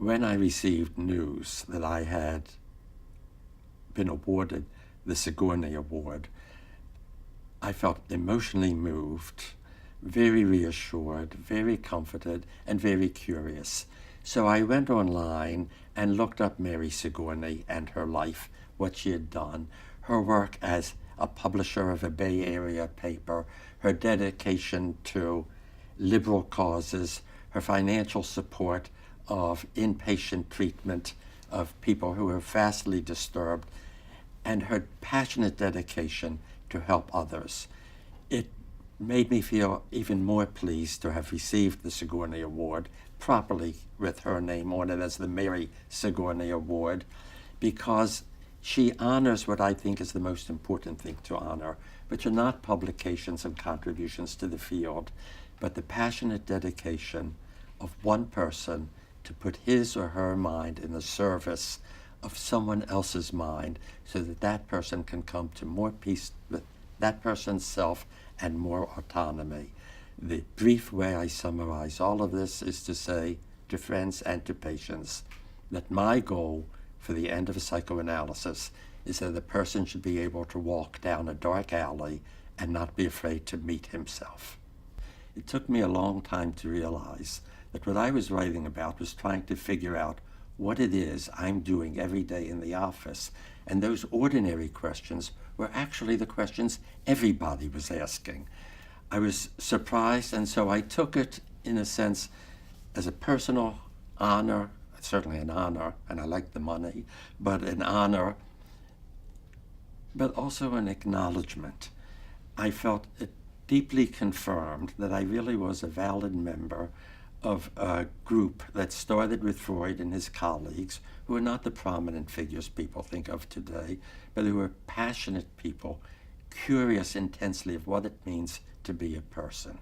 When I received news that I had been awarded the Sigourney Award, I felt emotionally moved, very reassured, very comforted, and very curious. So I went online and looked up Mary Sigourney and her life, what she had done, her work as a publisher of a Bay Area paper, her dedication to liberal causes, her financial support of inpatient treatment of people who were vastly disturbed, and her passionate dedication to help others. It made me feel even more pleased to have received the Sigourney Award, properly with her name on it as the Mary Sigourney Award, because she honors what I think is the most important thing to honor, which are not publications and contributions to the field, but the passionate dedication of one person to put his or her mind in the service of someone else's mind so that that person can come to more peace with that person's self and more autonomy. The brief way I summarize all of this is to say to friends and to patients that my goal for the end of a psychoanalysis is that the person should be able to walk down a dark alley and not be afraid to meet himself. It took me a long time to realize that what I was writing about was trying to figure out what it is I'm doing every day in the office. And those ordinary questions were actually the questions everybody was asking. I was surprised, and so I took it, in a sense, as a personal honor, certainly an honor, and I like the money, but an honor, but also an acknowledgement. I felt it deeply confirmed that I really was a valid member of a group that started with Freud and his colleagues, who are not the prominent figures people think of today, but who are passionate people, curious intensely of what it means to be a person.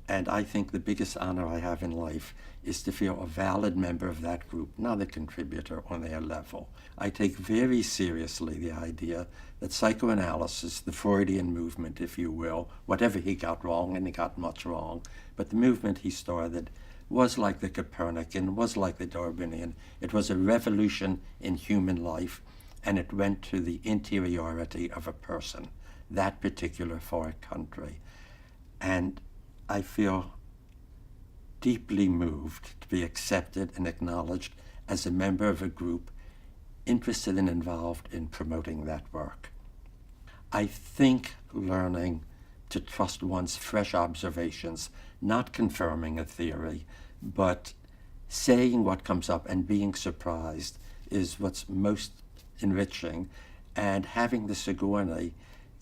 And I think the biggest honor I have in life is to feel a valid member of that group, not a contributor on their level. I take very seriously the idea that psychoanalysis, the Freudian movement, if you will, whatever he got wrong, and he got much wrong, but the movement he started was like the Copernican, was like the Darwinian. It was a revolution in human life, and it went to the interiority of a person, that particular far country. And I feel deeply moved to be accepted and acknowledged as a member of a group interested and involved in promoting that work. I think learning to trust one's fresh observations, not confirming a theory, but saying what comes up and being surprised is what's most enriching. And having the Sigourney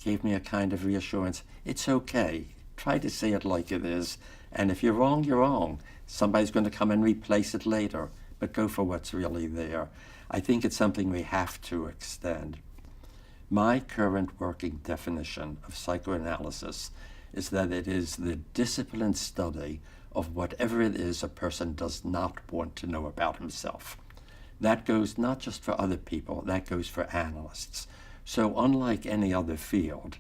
gave me a kind of reassurance. It's okay. Try to say it like it is. And if you're wrong, you're wrong. Somebody's going to come and replace it later, but go for what's really there. I think it's something we have to extend. My current working definition of psychoanalysis is that it is the disciplined study of whatever it is a person does not want to know about himself. That goes not just for other people, that goes for analysts. So unlike any other field,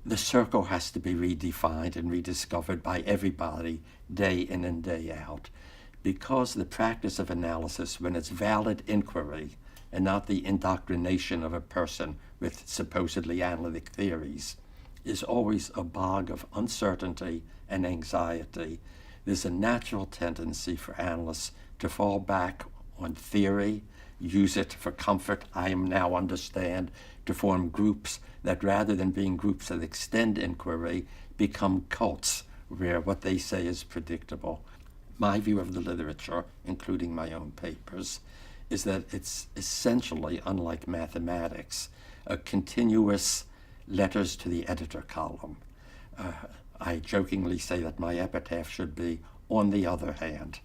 the circle has to be redefined and rediscovered by everybody day in and day out, because the practice of analysis, when it's valid inquiry and not the indoctrination of a person with supposedly analytic theories, is always a bog of uncertainty and anxiety. There's a natural tendency for analysts to fall back on theory, use it for comfort, I now understand, to form groups that, rather than being groups that extend inquiry, become cults where what they say is predictable. My view of the literature, including my own papers, is that it's essentially, unlike mathematics, a continuous letters to the editor column. I jokingly say that my epitaph should be, on the other hand.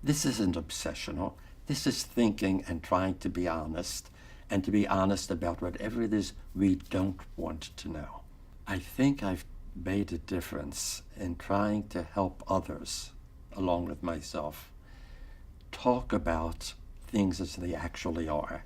This isn't obsessional. This is thinking and trying to be honest, and to be honest about whatever it is we don't want to know. I think I've made a difference in trying to help others, along with myself, talk about things as they actually are.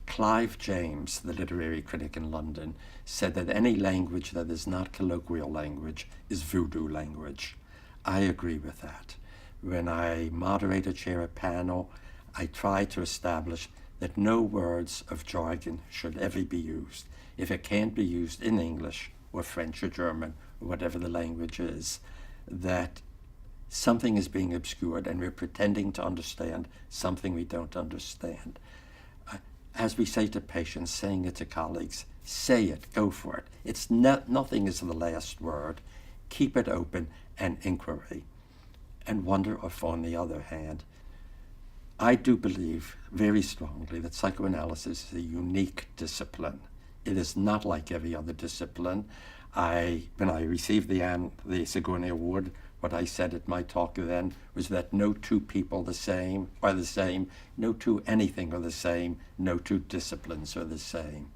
Clive James, the literary critic in London, said that any language that is not colloquial language is voodoo language. I agree with that. When I moderate or chair a panel, I try to establish that no words of jargon should ever be used. If it can't be used in English or French or German or whatever the language is, that something is being obscured and we're pretending to understand something we don't understand. As we say to patients, saying it to colleagues, say it, go for it. It's nothing is the last word. Keep it open and inquiry. And wonder if, on the other hand, I do believe very strongly that psychoanalysis is a unique discipline. It is not like every other discipline. When I received the Sigourney Award, what I said at my talk then was that no two people are the same, no two anything are the same, no two disciplines are the same.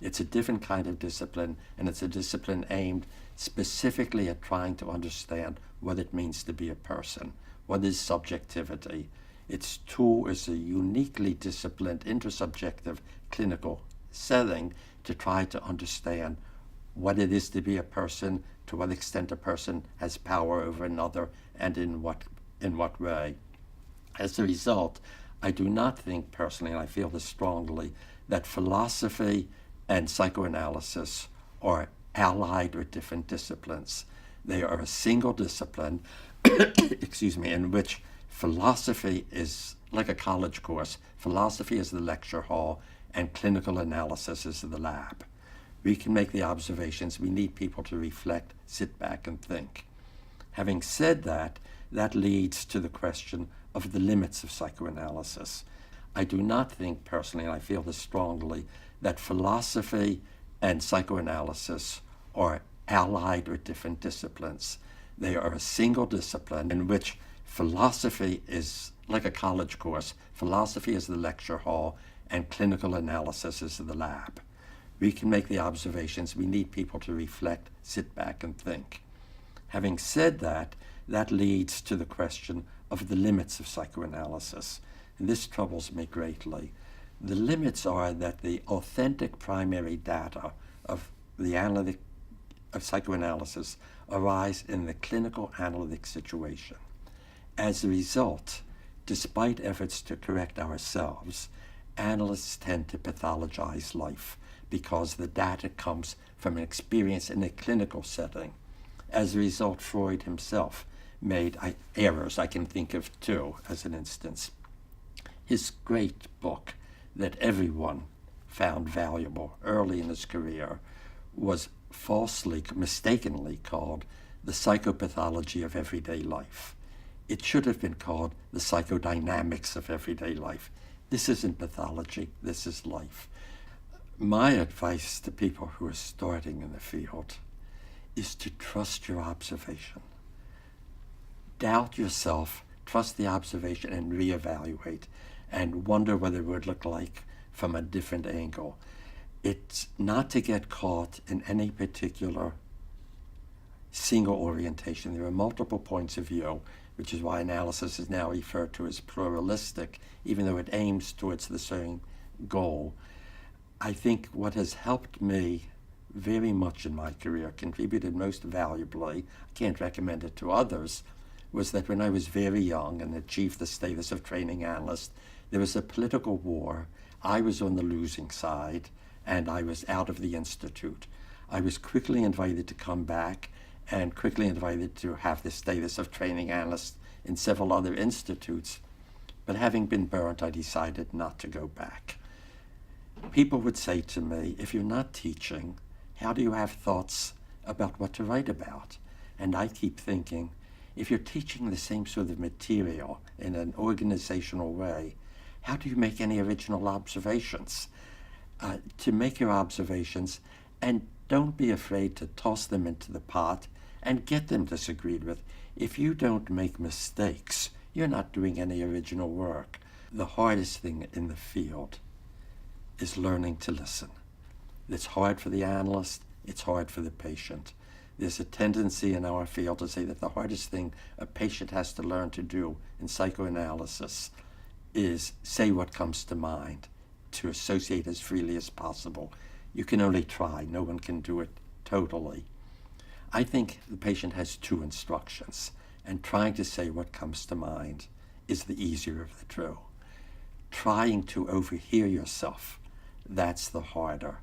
It's a different kind of discipline, and it's a discipline aimed specifically at trying to understand what it means to be a person. What is subjectivity? Its tool is a uniquely disciplined intersubjective clinical setting to try to understand what it is to be a person, to what extent a person has power over another, and in what way. As a result, I do not think personally, and I feel this strongly, that philosophy and psychoanalysis are allied or different disciplines. They are a single discipline, in which philosophy is like a college course. Philosophy is the lecture hall, and clinical analysis is the lab. We can make the observations. We need people to reflect, sit back, and think. Having said that, that leads to the question of the limits of psychoanalysis. I do not think personally, and I feel this strongly, that philosophy and psychoanalysis are allied or different disciplines. They are a single discipline in which philosophy is like a college course. Philosophy is the lecture hall, and clinical analysis is the lab. We can make the observations. We need people to reflect, sit back, and think. Having said that, that leads to the question of the limits of psychoanalysis. And this troubles me greatly. The limits are that the authentic primary data of psychoanalysis arise in the clinical analytic situation. As a result, despite efforts to correct ourselves, analysts tend to pathologize life because the data comes from an experience in a clinical setting. As a result, Freud himself made errors. I can think of two as an instance. His great book that everyone found valuable early in his career was mistakenly called The Psychopathology of Everyday Life. It should have been called The Psychodynamics of Everyday Life. This isn't pathology, this is life. My advice to people who are starting in the field is to trust your observation. Doubt yourself, trust the observation, and reevaluate, and wonder what it would look like from a different angle. It's not to get caught in any particular single orientation. There are multiple points of view, which is why analysis is now referred to as pluralistic, even though it aims towards the same goal. I think what has helped me very much in my career, contributed most valuably, I can't recommend it to others, was that when I was very young and achieved the status of training analyst, there was a political war. I was on the losing side, and I was out of the institute. I was quickly invited to come back and quickly invited to have the status of training analyst in several other institutes. But having been burnt, I decided not to go back. People would say to me, if you're not teaching, how do you have thoughts about what to write about? And I keep thinking, if you're teaching the same sort of material in an organizational way, how do you make any original observations? To make your observations, and don't be afraid to toss them into the pot and get them disagreed with. If you don't make mistakes, you're not doing any original work. The hardest thing in the field is learning to listen. It's hard for the analyst, it's hard for the patient. There's a tendency in our field to say that the hardest thing a patient has to learn to do in psychoanalysis is say what comes to mind, to associate as freely as possible. You can only try, no one can do it totally. I think the patient has two instructions, and trying to say what comes to mind is the easier of the two. trying to overhear yourself, that's the harder